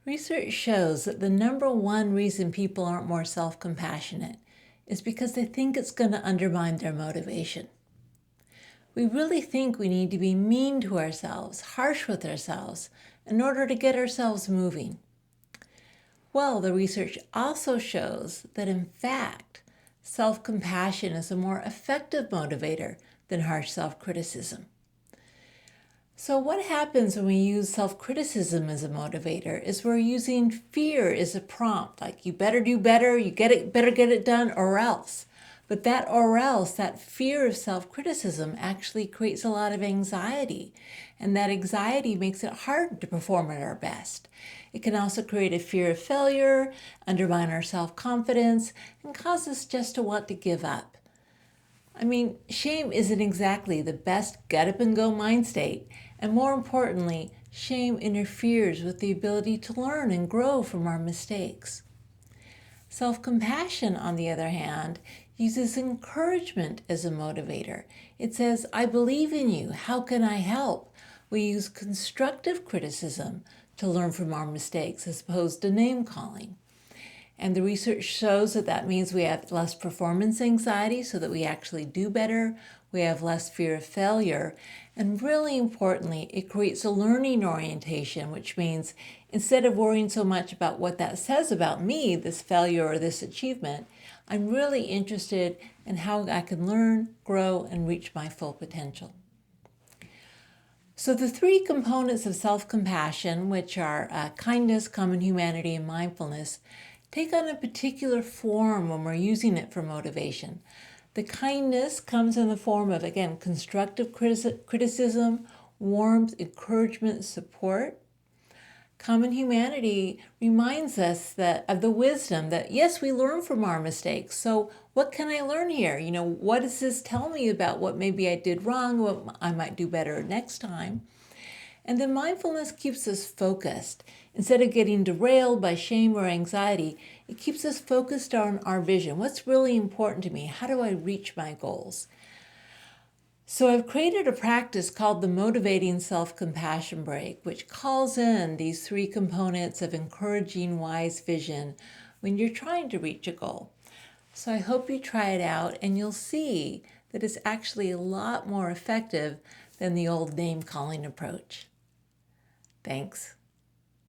Research shows that the number one reason people aren't more self-compassionate is because they think it's going to undermine their motivation. We really think we need to be mean to ourselves, harsh with ourselves, in order to get ourselves moving. Well, the research also shows that in fact, self-compassion is a more effective motivator than harsh self-criticism. So what happens when we use self-criticism as a motivator is we're using fear as a prompt, like you better do better, better get it done, or else. But that or else, that fear of self-criticism actually creates a lot of anxiety. And that anxiety makes it hard to perform at our best. It can also create a fear of failure, undermine our self-confidence, and cause us just to want to give up. I mean, shame isn't exactly the best get-up-and-go mind state, and more importantly, shame interferes with the ability to learn and grow from our mistakes. Self-compassion, on the other hand, uses encouragement as a motivator. It says, I believe in you, how can I help? We use constructive criticism to learn from our mistakes as opposed to name-calling. And the research shows that that means we have less performance anxiety so that we actually do better. We have less fear of failure. And really importantly, it creates a learning orientation, which means instead of worrying so much about what that says about me, this failure or this achievement, I'm really interested in how I can learn, grow, and reach my full potential. So the three components of self-compassion, which are kindness, common humanity, and mindfulness, take on a particular form when we're using it for motivation. The kindness comes in the form of, again, constructive criticism, warmth, encouragement, support. Common humanity reminds us that of the wisdom that, yes, we learn from our mistakes. So what can I learn here? What does this tell me about what maybe I did wrong, what I might do better next time? And then mindfulness keeps us focused. Instead of getting derailed by shame or anxiety, it keeps us focused on our vision. What's really important to me? How do I reach my goals? So I've created a practice called the Motivating Self-Compassion Break, which calls in these three components of encouraging wise vision when you're trying to reach a goal. So I hope you try it out and you'll see that it's actually a lot more effective than the old name-calling approach. Thanks.